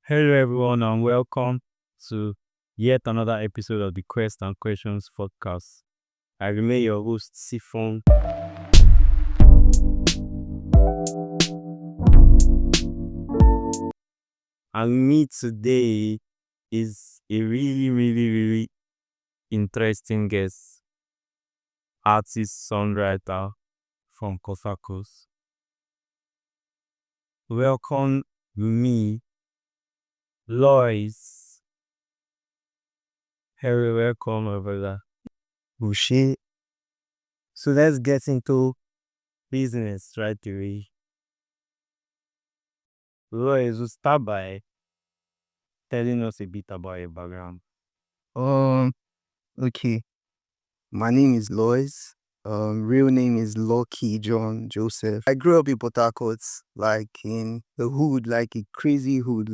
Hello, everyone, and welcome to yet another episode of the Quest and Questions podcast. I remain your host, Sifon. And me today is a really interesting guest, artist, songwriter from Kosakos. Welcome me, Loyz. Hello, welcome, my brother. Bushi. So let's get into business right away. Loyz, will start by telling us a bit about your background. Um, okay. My name is Loyz. Real name is Lucky John Joseph. I grew up in Port Harcourt, like in the hood, like a crazy hood,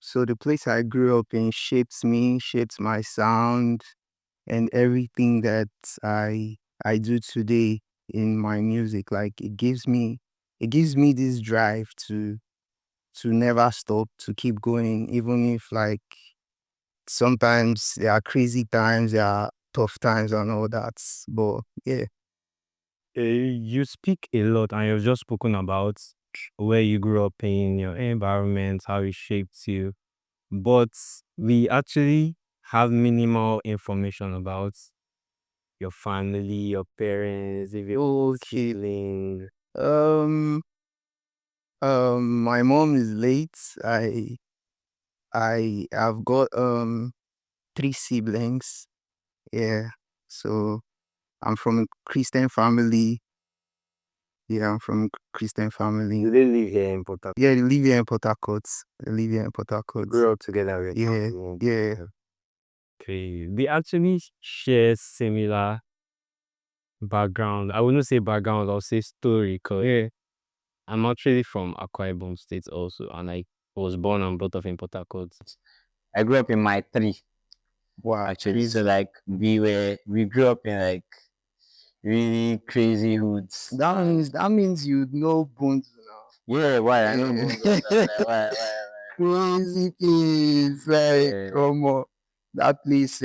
so the place I grew up in shapes me, shapes my sound and everything that I do today in my music. Like it gives me this drive to never stop, to keep going, even if like sometimes there are crazy times, there are tough times and all that. But yeah. You speak a lot and you've just spoken about where you grew up in, your environment, how it shaped you. But we actually have minimal information about your family, your parents, if you Okay. sibling. Um my mom is late. I have got three siblings. Yeah. So I'm from a Christian family. Yeah, I'm from a Christian family. Do they live here in Port Harcourt? Yeah, they live here in Port Harcourt. They live here in Port Harcourt. Grew up together with Yeah, you. yeah. Okay. They actually share similar background. I wouldn't say background, I'll say story. Cause yeah, I'm actually from Akwa Ibom State also, and I was born and brought up in Port Harcourt. I grew up in my three, Wow. actually. So like we grew up in like really crazy hoods. That means you know Bones now. Yeah, why? I know Yeah. Bunzo. Why? Crazy place, like Yeah. that place.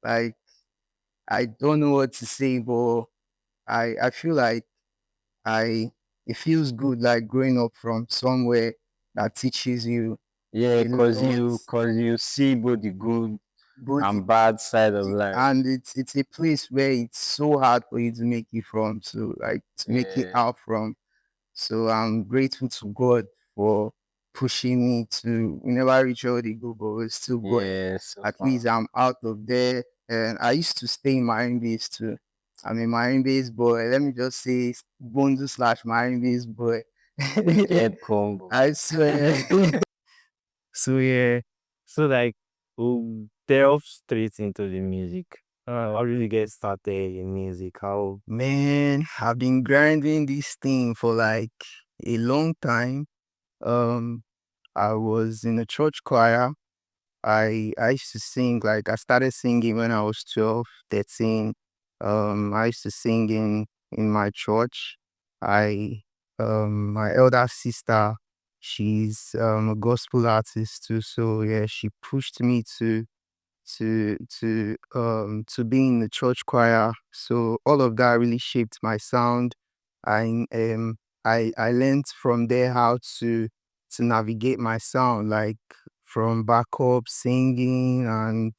Like I don't know what to say, but I feel like I it feels good, like growing up from somewhere that teaches you Yeah, a cause lot. you see both the good But and bad side of life. and it's a place where it's so hard for you to make it from, so like to make it Yeah. out from. So I'm grateful to God for pushing me to never reach all the goal, but we're still going. Yeah, so At far. least I'm out of there. And I used to stay in Marine Base too. I'm a Marine Base boy. Let me just say Bondu slash Marine Base boy. Get combo. I swear. So yeah, so like we'll delve straight into the music. How did you get started in music? How? Man, I've been grinding this thing for like a long time. Um, I was in a church choir. I used to sing, like I started singing when I was 12, 13. I used to sing in my church. I My elder sister, she's a gospel artist too. So yeah, she pushed me to be in the church choir. So all of that really shaped my sound. I I learned from there how to navigate my sound, like from backup singing and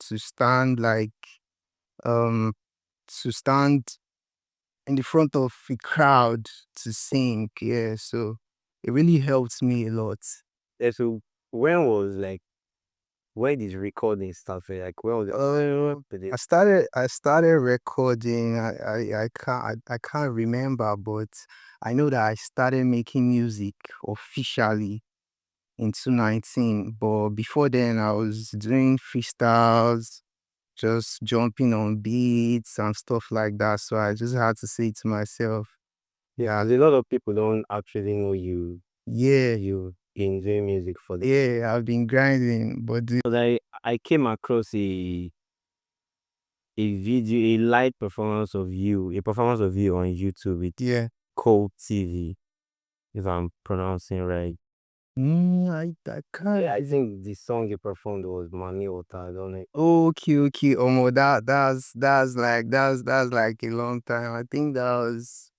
um to stand in the front of a crowd to sing. Yeah, so it really helped me a lot. Yeah, so when was like when did recording start for you? Like when was I started recording. I can't remember, but I know that I started making music officially in 2019. But before then, I was doing freestyles, just jumping on beats and stuff like that. So I just had to say to myself, yeah, a lot of people don't actually know you yeah, in doing music for them. yeah, I've been grinding, but But I came across a video, a live performance of you, on YouTube with yeah, Cold TV, if I'm pronouncing right. I can't. I think the song he performed was Mami Water. I don't know. Okay. That's like a long time. I think that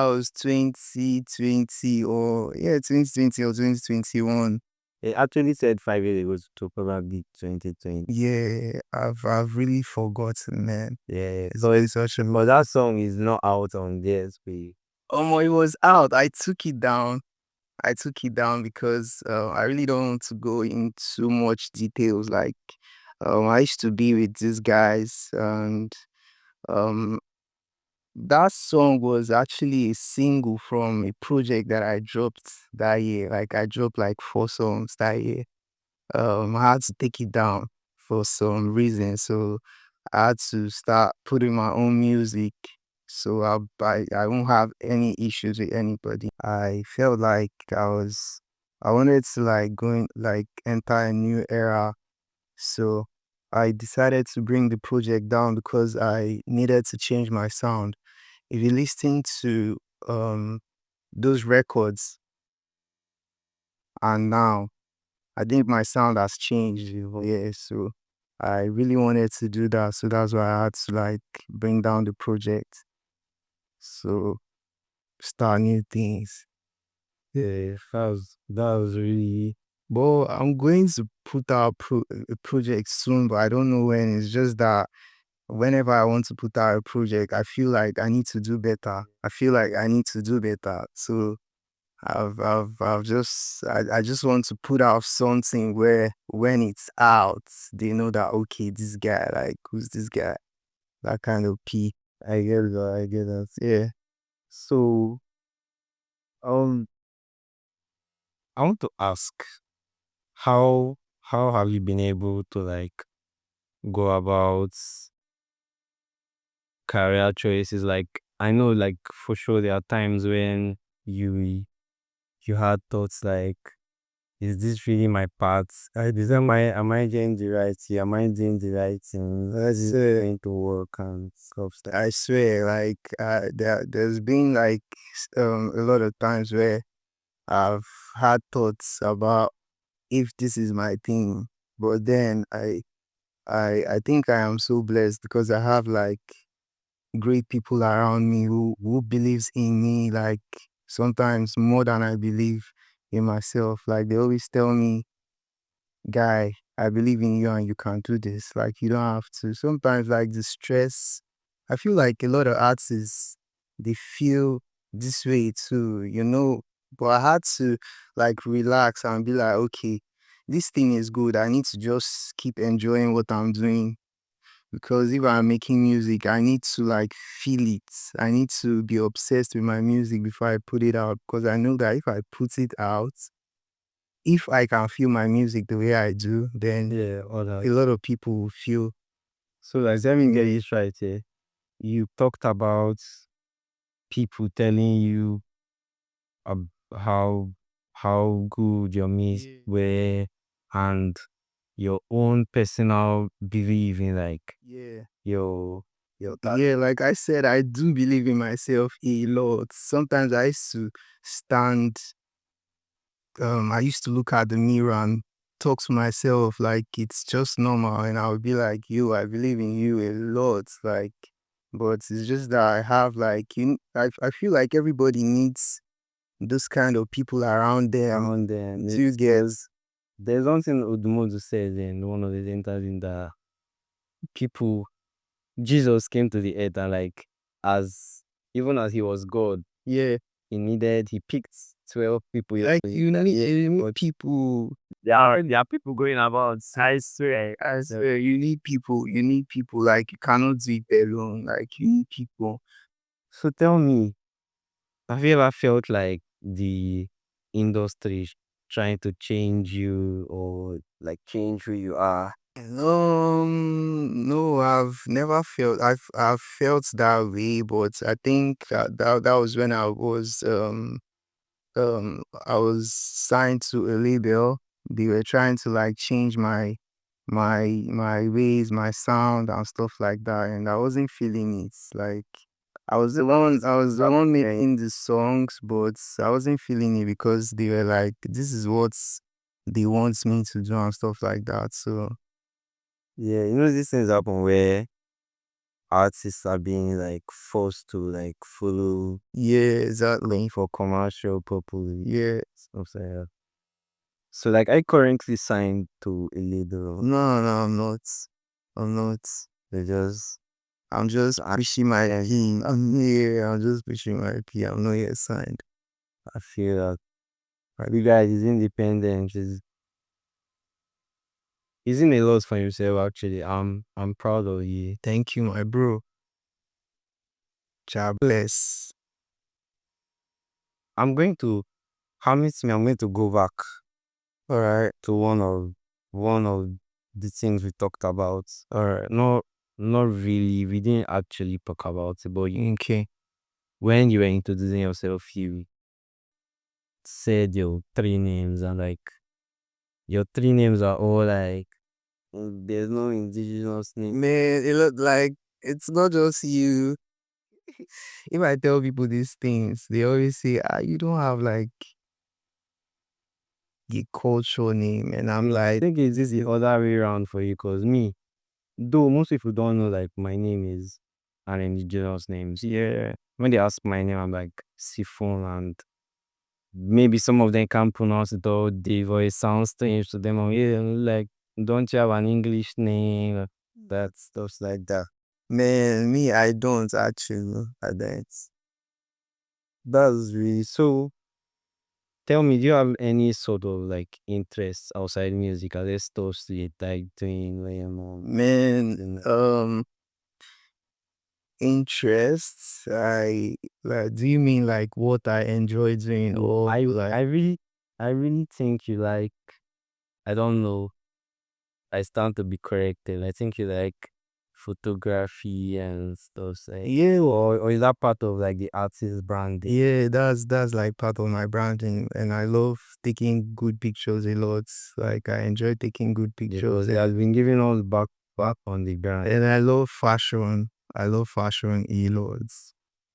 was 2020 or yeah, 2020 or 2021. He actually said 5 years ago to probably 2020. Yeah, I've really forgotten, man. Yeah, It's so been such a but long. that song is not out on DSP. It was out. I took it down. Because I really don't want to go into much details. Like, I used to be with these guys, and um, that song was actually a single from a project that I dropped that year. Like, I dropped like 4 songs that year. I had to take it down for some reason, so I had to start putting my own music, so I won't have any issues with anybody. I felt like I wanted to like enter a new era, so I decided to bring the project down because I needed to change my sound. If you listen to um those records and now, I think my sound has changed, yeah, so I really wanted to do that, so that's why I had to like bring down the project. So start new things. Yeah, that was really. But I'm going to put out a project soon, but I don't know when. It's just that whenever I want to put out a project, I feel like I need to do better. So I just want to put out something where when it's out, they know that okay, this guy, like who's this guy? That kind of P. I get that. Yeah. So um, I want to ask how have you been able to like go about career choices? Like I know, like for sure, there are times when you you had thoughts like, is this really my path? Am I doing the right thing? Am I doing the right thing? What is So going to work and stuff like I swear, like there's been like a lot of times where I've had thoughts about if this is my thing, but then I think I am so blessed because I have like great people around me who believes in me, like sometimes more than I believe in myself. Like they always tell me, guy, I believe in you and you can do this. Like you don't have to. Sometimes like the stress, I feel like a lot of artists they feel this way too. But I had to like relax and be like, okay, this thing is good. I need to just keep enjoying what I'm doing because if I'm making music, I need to like feel it. I need to be obsessed with my music before I put it out because I know that if I put it out, if I can feel my music the way I do, then yeah, all a that. lot of people will feel So like, let me get me. this right here. You talked about people telling you how good your music Yeah, were, and your own personal belief in like yeah. your Yeah, like I said, I do believe in myself a lot. Sometimes stand, I used to look at the mirror and talk to myself like it's just normal. And I would be like, you, I believe in you a lot. Like, but it's just that I have like, I feel like everybody needs those kind of people around them. around them. Do you get? There's something Udumodu said in one of his interviews that people Jesus came to the earth and like, as even as he was God, Yeah. he picked 12 people. Like you need But people. there are people going about. I swear. I swear, you need people. You need people. Like you cannot do it alone. Like you need people. So tell me, have you ever felt like the industry trying to change you or like change who you are? No, I've never felt. I've felt that way, but I think that was when I was signed to a label. They were trying to like change my ways, my sound and stuff like that, and I wasn't feeling it. Like I was the one making the songs, but I wasn't feeling it because they were like, this is what they want me to do and stuff like that. So Yeah, you know these things happen where artists are being like forced to like follow yeah, exactly. for commercial purposes. Yeah. Stuff like that. So like I currently signed to a label. No, no, I'm not. I'm not. They just I'm just pushing my P. I'm just pushing my P. I'm not yet signed. I feel that you guys is independent is in a lot for yourself actually. I'm proud of you. Thank you, my bro. God bless. I'm going to promise me I'm going to go back Alright. to one of the things we talked about. Or not really. We didn't actually talk about it, but Okay. when you were introducing yourself, you said your three names and like your three names are all like there's no indigenous name. Man, it look like it's not just you. If I tell people these things, they always say, you don't have like the cultural name. And I'm I like, think it's this the other way around for you, cause me, though most people don't know like my name is an indigenous name. Yeah, when they ask my name, I'm like Sifon, and maybe some of them can't pronounce it or the voice sounds strange to them. Or yeah, like don't you have an English name? That stuff like that. man, me, I don't actually. I don't. That's really so. Tell me, do you have any sort of like interests outside music? Are there stuff you like doing when you're more Man, interests. Do you mean like what I enjoy doing or like? I really think you like, I don't know, I stand to be corrected. I think you like photography and stuff like, Yeah, or is that part of like the artist branding? yeah, that's like part of my branding, and I love taking good pictures a lot. Like I enjoy taking good Because pictures, it has been giving us back on the ground. and I love fashion. I love fashion a lot.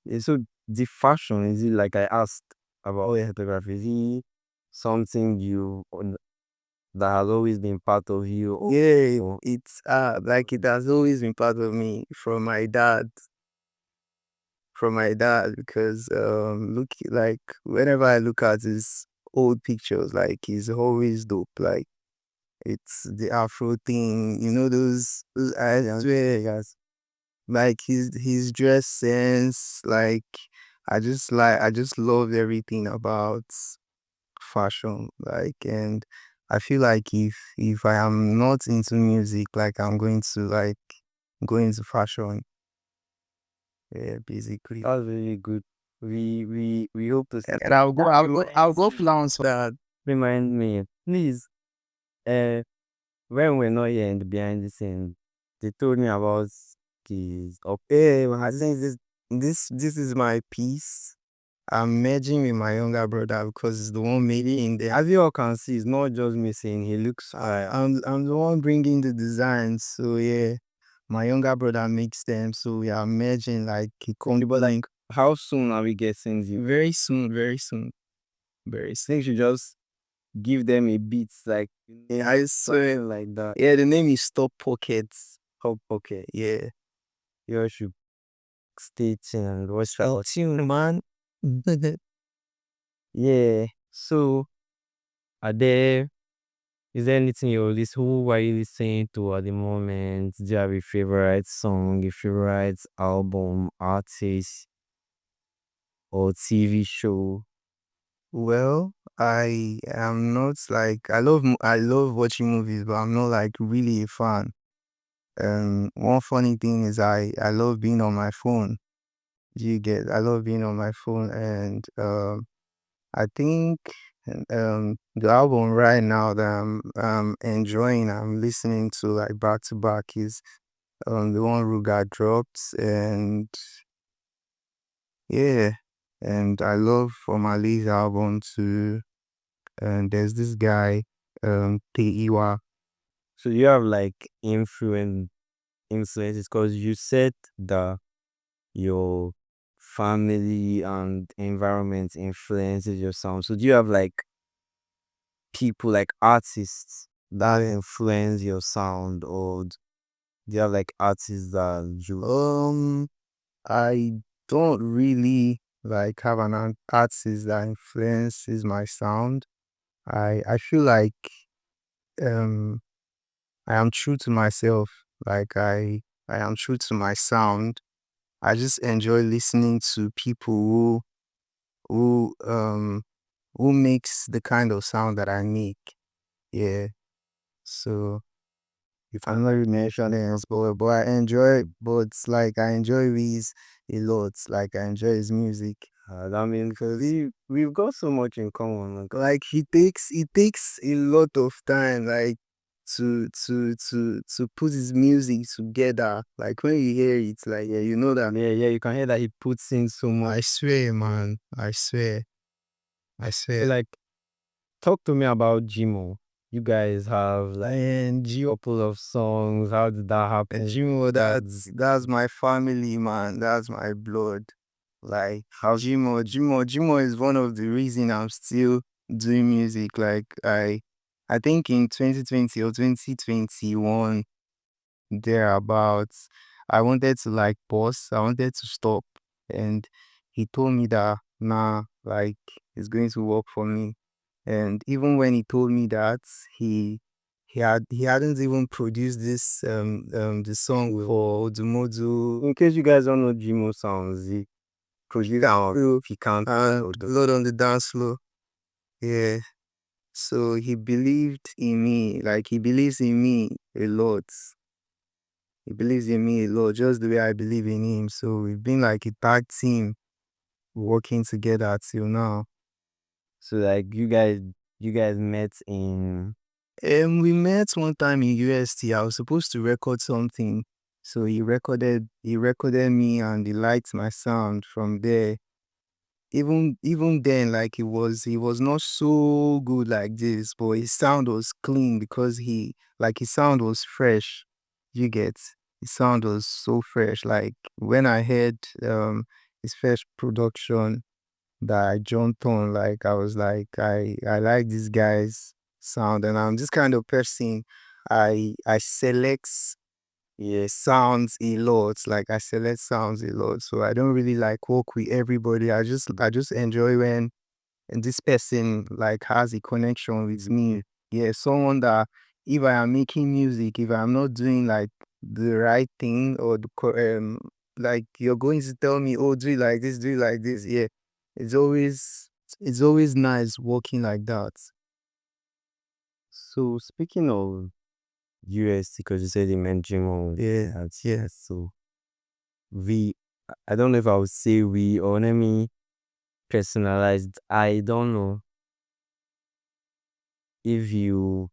Yeah, so the fashion, is it like I asked about your photography? Is it something that has always been part of you? Yeah, Or it's like it has always been part of me from my dad. From my dad, because look, like whenever I look at his old pictures, like he's always dope. Like it's the Afro thing, you know, those eyes. I swear, guys. Like his dress sense, like I just love everything about fashion. Like, and I feel like if I am not into music, like I'm going to like go into fashion. Yeah, basically. that's really good. We hope to see And I'll go flaunt that. remind me, please. When we're not here in the behind the scene, they told me about the up. Yeah, I think this is my piece. I'm merging with my younger brother because he's the one making in there. As you all can see, it's not just me saying he looks. I'm the one bringing the designs. So yeah, my younger brother makes them. So we are merging like a But like, company. how soon are we getting the? Very soon, very soon, very I soon. think you just give them a beat like Yeah, I swear. something like that. Yeah, the name is Stop Pockets. Oh, okay. Yeah. You should stay tuned and watch Stay out. tuned, man. Yeah. So, are there? Is there anything you're listening? Who are you listening to at the moment? Do you have a favorite song, a favorite album, artist, or TV show? Well, I am not like I love watching movies, but I'm not like really a fan. One funny thing is I love being on my phone. Do you get? I love being on my phone, and I think the album right now that I'm enjoying, I'm listening to like back to back is the one who got dropped, and yeah, and I love for my Lee's album too. And there's this guy, Teiwa. So you have like influences because you said that your family and environment influences your sound. So do you have like people like artists that influence your sound, or do you have like artists that you I don't really like have an artist that influences my sound. I feel like um I am true to myself. Like I am true to my sound. I just enjoy listening to people who um who makes the kind of sound that I make. Yeah. So if I'm not really mentioning his but I enjoy, but like I enjoy Wiz a lot. Like I enjoy his music. that means Because we've got so much in common. like he takes a lot of time, like to put his music together. Like when you hear it, like yeah, you know that. Yeah, you can hear that he puts in so much. I swear, man. I swear. I So swear. like, talk to me about Jimo. You guys have like And a couple of songs. How did that happen? Jimo, that's my family, man. That's my blood. Like how Jimo is one of the reason I'm still doing music. Like I think in 2020 or 2021 thereabouts, I wanted to like pause. I wanted to stop, and he told me that nah, like it's going to work for me. And even when he told me that, he hadn't even produced this the song for Odumodu. In case you guys don't know Jimo sounds, he produced our if you can't Blood on the dance floor. Yeah. So he believed in me, like he believes in me a lot. He believes in me a lot, just the way I believe in him. So we've been like a tag team working together till now. So like you guys met in We met one time in UST. I was supposed to record something. So he recorded me and he liked my sound from there. Even then, like he was not so good like this, but his sound was clean because his sound was fresh. You get his sound was so fresh. Like when I heard his first production that I jumped on, like I was like, I like this guy's sound, and I'm this kind of person. I select sounds a lot. Like I select sounds a lot, so I don't really like work with everybody. I just enjoy when this person like has a connection with me. Yeah, someone that if I am making music, if I'm not doing like the right thing or like you're going to tell me, oh, do it like this, do it like this. Yeah, it's always nice working like that. So speaking of USC, because you said you meant Jimo. Yeah, yeah. So we I don't know if I would say we, or let me personalize. I don't know if you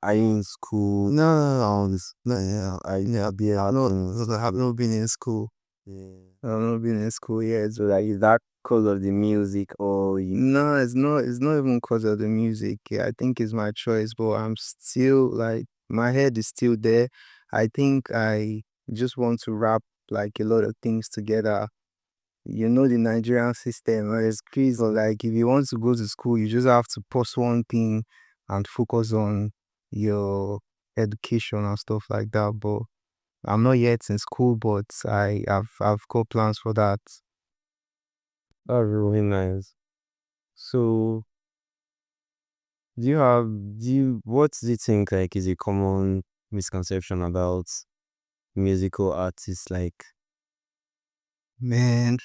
are you in school. No, yeah, I have not been in school. Yeah. I've not been in school yet. So like, is that because of the music, or you No, it's not. It's not even because of the music. Yeah, I think it's my choice, but I'm still like my head is still there. I think I just want to wrap like a lot of things together. You know the Nigerian system, where it's crazy. Like if you want to go to school, you just have to pause one thing and focus on your education and stuff like that. But I'm not yet in school, but I've got plans for that. are really nice. So what do you think like is a common misconception about musical artists? Man,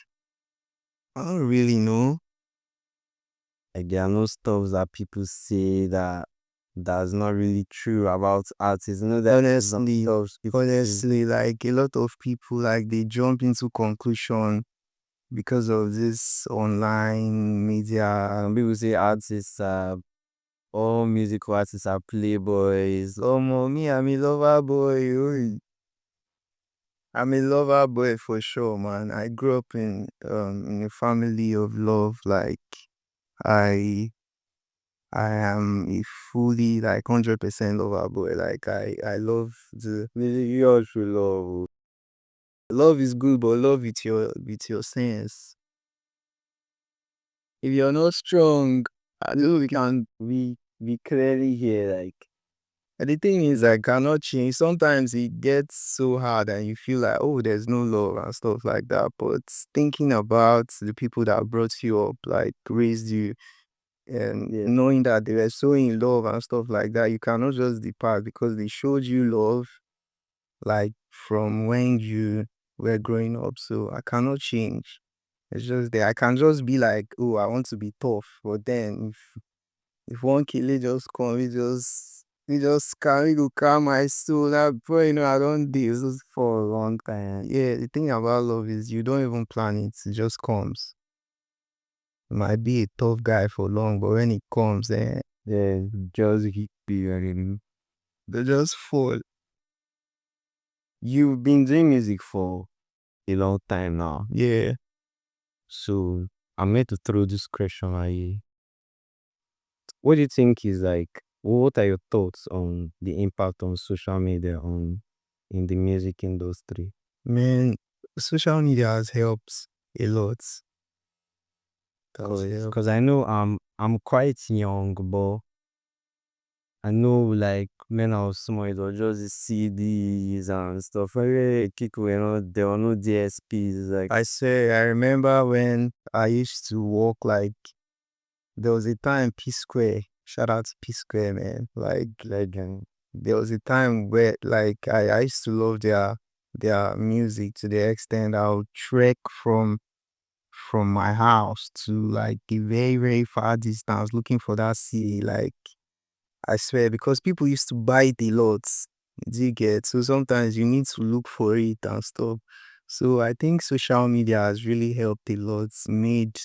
I don't really know. Like there are no stuff that people say that's not really true about artists. You know that Honestly, like a lot of people, like they jump into conclusion because of this online media. people say artists are all musical artists are playboys. Oh, mommy, I'm a lover boy. Oi. I'm a lover boy for sure, man. I grew up in a family of love. Like I I am a fully like 100% lover boy. Like I love the Music you all should love. Love is good, but love with your sense. If you're not strong, I know we clearly hear like. And the thing is, I cannot change. Sometimes it gets so hard, and you feel like, oh, there's no love and stuff like that. But thinking about the people that brought you up, like raised you, and knowing that they were so in love and stuff like that, you cannot just depart because they showed you love, like from when you were growing up. So I cannot change. It's just there. I can just be like, oh, I want to be tough. But then if one killer just come, he just can go calm my soul. That boy, I don't do this for a long time. Yeah, the thing about love is you don't even plan it. It just comes. You might be a tough guy for long, but when it comes, yeah, just hit you and they just fall. You've been doing music for a long time now. Yeah. So I'm going to throw this question at you. What do you think is like, what are your thoughts on the impact on social media in the music industry? Man, social media has helped a lot. Because I know I'm quite young, but I know like when I was small, it was just the CDs and stuff. Where people there were no DSPs. Like I say, I remember when I used to work, like, there was a time P Square, shout out to P Square, man. Like, legend. there was a time where, like, I used to love their music to the extent I would trek from my house to like a very, very far distance looking for that CD. Like, I swear, because people used to buy it a lot. Do you get? So sometimes you need to look for it and stuff. So I think social media has really helped a lot, made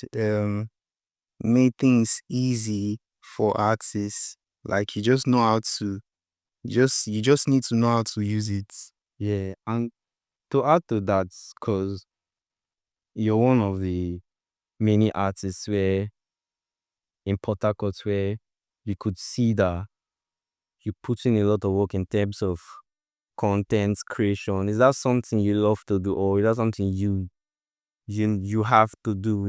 things easy for artists. Like you just know how to you just need to know how to use it. Yeah, and to add to that, because you're one of the many artists where in Port Harcourt where you could see that you put in a lot of work in terms of content creation. Is that something you love to do, or is that something you have to do?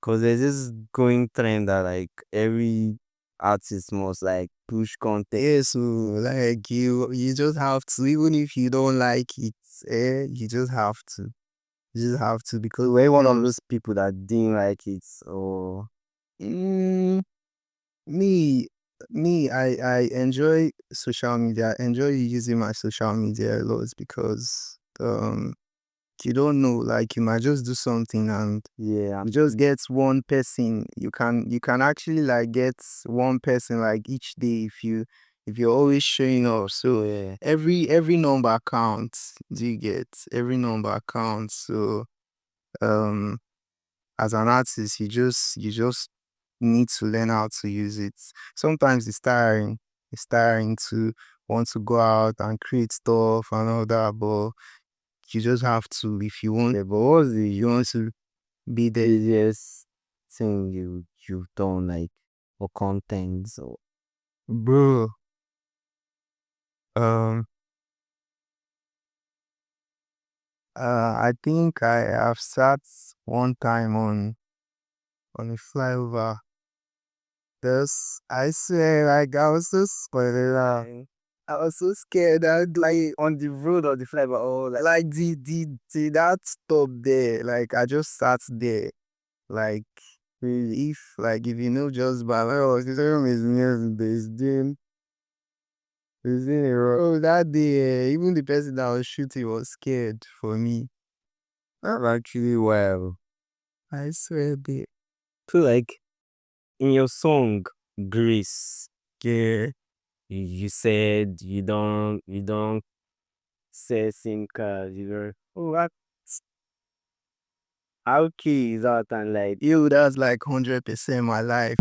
Because there's this going trend that like every artist must like push content. Yeah, so like you just have to, even if you don't like it, you just have to. You just have to because We're one of those people that didn't like it, or mm, me I enjoy social media. I enjoy using my social media a lot because you don't know, like you might just do something and yeah, you just get one person. You can actually like get one person like each day if you're always showing up. So yeah, every number counts. Do you get? Every number counts. So um as an artist you just need to learn how to use it. Sometimes it's tiring. It's tiring to want to go out and create stuff and all that, but you just have to if you want. yeah. But what's the You want to be there. easiest thing you've done like for content? So Bro, um, I think I have sat one time on a flyover. This, I swear, like I was so scared. I was so scared that like on the road or the flyby, or like the that stop there. Like I just sat there. Like if you know just by oh, this room is near this doing is in a row. Oh, that day, even the person that was shooting was scared for me. that's actually well. I swear, babe. So like in your song Grace, Yeah. you said you don't sell SIM cards, you know. Oh, how key is that and like Yo, that's like 100% my life.